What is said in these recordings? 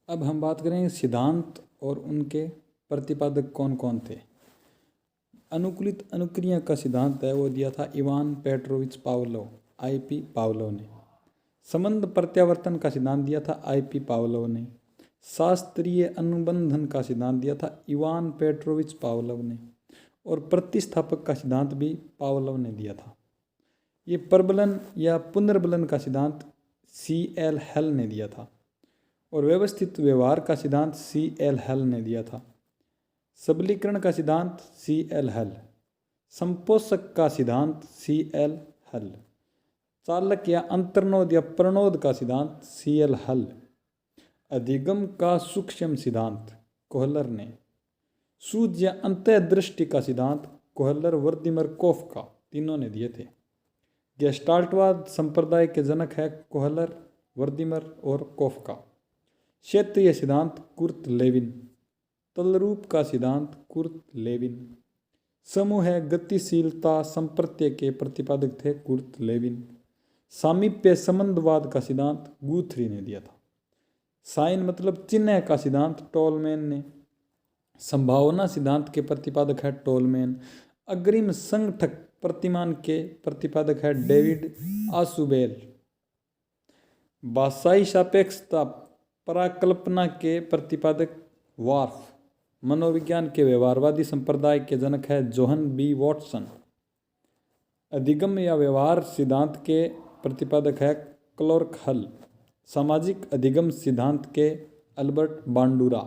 अब हम बात करेंगे सिद्धांत और उनके प्रतिपादक कौन कौन थे। अनुकूलित अनुक्रिया का सिद्धांत है वो दिया था Ivan Petrovich Pavlov, IP Pavlov ने। संबंध प्रत्यावर्तन का सिद्धांत दिया था आईपी पावलोव ने। शास्त्रीय अनुबंधन का सिद्धांत दिया था इवान पेट्रोविच पावलोव ने। और प्रतिस्थापक का सिद्धांत भी पावलोव ने दिया था। ये प्रबलन या पुनर्बलन का सिद्धांत C.L. हेल ने दिया था। और व्यवस्थित व्यवहार का सिद्धांत C.L. हेल ने दिया था। सबलीकरण का सिद्धांत C.L. हेल। संपोषक का सिद्धांत C.L. हेल। चालक या अंतर्नोद या प्रणोद का सिद्धांत C.L. हेल। अधिगम का सूक्ष्म सिद्धांत कोहलर ने। सूझ या अंतःदृष्टि का सिद्धांत कोहलर, वर्दिमर, कोफका तीनों ने दिए थे। गेस्टाल्टवाद संप्रदाय के जनक है कोहलर, वर्दिमर और कोफका। क्षेत्रीय सिद्धांत कुर्ट लेविन। तलरूप का सिद्धांत कुर्ट लेविन। समूह गतिशीलता संप्रत्यय के प्रतिपादक थे कुर्ट लेविन। सामीप्य संबंधवाद का सिद्धांत गुथरी ने दिया था। साइन मतलब चिन्ह का सिद्धांत टोलमैन ने। संभावना सिद्धांत के प्रतिपादक है टोलमैन। अग्रिम संगठक प्रतिमान के प्रतिपादक है डेविड आशुबेल। भाषाई सापेक्षता पराकल्पना के प्रतिपादक वार्फ। मनोविज्ञान के व्यवहारवादी संप्रदाय के जनक है जोहन बी वॉटसन। अधिगम या व्यवहार सिद्धांत के प्रतिपादक है क्लार्क हल। सामाजिक अधिगम सिद्धांत के अल्बर्ट बांडुरा।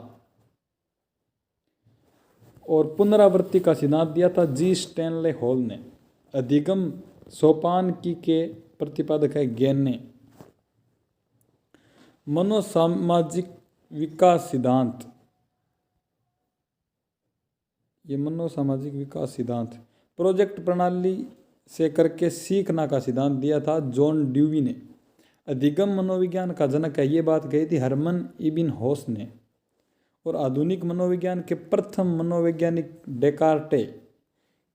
और पुनरावृत्ति का सिद्धांत दिया था जी स्टैनले हॉल ने। अधिगम सोपानकी के प्रतिपादक है गेने। मनोसामाजिक विकास सिद्धांत, ये मनोसामाजिक विकास सिद्धांत प्रोजेक्ट प्रणाली से करके सीखना का सिद्धांत दिया था जॉन ड्यूवी ने। अधिगम मनोविज्ञान का जनक है, ये बात कही थी हरमन इबिन होस ने। और आधुनिक मनोविज्ञान के प्रथम मनोवैज्ञानिक डेकार्टे।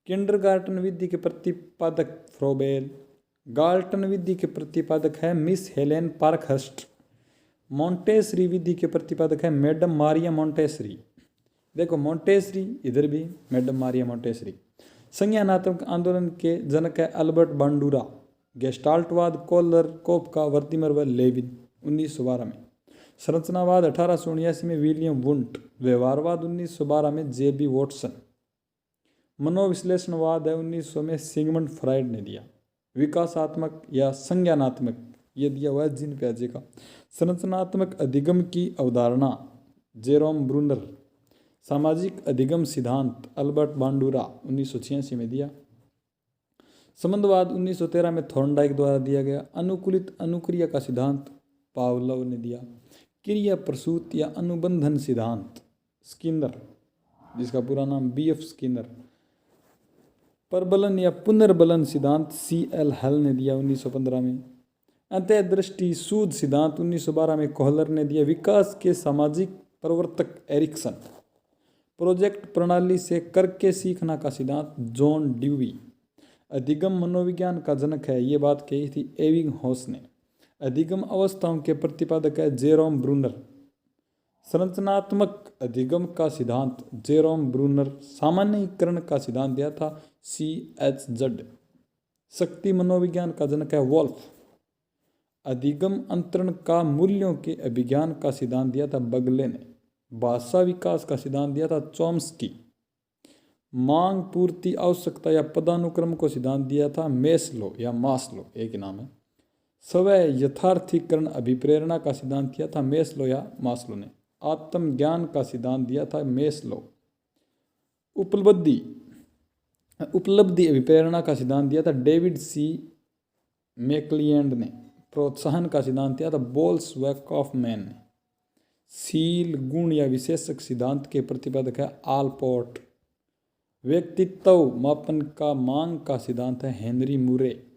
किंडरगार्टन विधि के प्रतिपादक फ्रोबेल। गाल्टन विधि के प्रतिपादक है मिस हेलेन पार्कहर्स्ट। मोंटेसरी विधि के प्रतिपादक है मैडम मारिया मोंटेसरी। देखो मोंटेसरी इधर भी मैडम मारिया मोंटेसरी। संज्ञानात्मक आंदोलन के जनक है अल्बर्ट बांडुरा। गेस्टाल्टवाद कोहलर, कोफका, वर्दिमर व लेविन 1912 में। संरचनावाद 1879 में विलियम वुंट। व्यवहारवाद 1912 में J.B. वॉटसन। मनोविश्लेषणवाद है 1900 में सिगमंड फ्राइड ने दिया। विकासात्मक या संज्ञानात्मक ये दिया हुआ है जीन पियाजे का। संरचनात्मक अधिगम की अवधारणा जेरोम ब्रूनर। सामाजिक अधिगम सिद्धांत अल्बर्ट बांडुरा 1986 में दिया। संबंधवाद 1913 में थॉर्नडाइक द्वारा दिया गया। अनुकूलित अनुक्रिया का सिद्धांत पावलोव ने दिया। क्रिया प्रसूत या अनुबंधन सिद्धांत स्किनर, जिसका पूरा नाम B.F. स्किनर। प्रबलन या पुनर्बलन सिद्धांत C.L. हेल ने दिया 1915 में। अंतःदृष्टि सूझ सिद्धांत 1912 में कोहलर ने दिया। विकास के सामाजिक प्रवर्तक एरिक्सन। प्रोजेक्ट प्रणाली से करके सीखना का सिद्धांत जॉन ड्यूवी। अधिगम मनोविज्ञान का जनक है, ये बात कही थी एविंग हॉस ने। अधिगम अवस्थाओं के प्रतिपादक है जेरोम ब्रूनर। संरचनात्मक अधिगम का सिद्धांत जेरोम ब्रूनर। सामान्यीकरण का सिद्धांत दिया था C.H. जड। शक्ति मनोविज्ञान का जनक है वॉल्फ। अधिगम अंतरण का मूल्यों के अभिज्ञान का सिद्धांत दिया था बगले ने। भाषा विकास का सिद्धांत दिया था चॉम्स्की। मांग पूर्ति आवश्यकता या पदानुक्रम को सिद्धांत दिया था मेस्लो या मास्लो, एक ही नाम है। स्वयं यथार्थीकरण अभिप्रेरणा का सिद्धांत दिया था मेस्लो या मास्लो ने। आत्मज्ञान का सिद्धांत दिया था मेस्लो। उपलब्धि अभिप्रेरणा का सिद्धांत दिया था डेविड C. मैक्लिएंड ने। प्रोत्साहन का सिद्धांत दिया था बोल्ट्जमैन ने। शील गुण या विशेषक सिद्धांत के प्रतिपादक है आलपोर्ट। व्यक्तित्व मापन का मांग का सिद्धांत है हेनरी मुरे।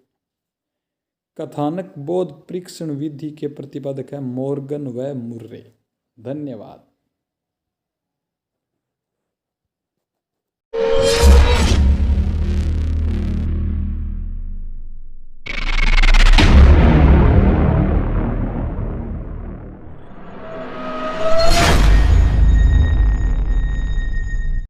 कथानक बोध परीक्षण विधि के प्रतिपादक है मॉर्गन व मुर्रे। धन्यवाद।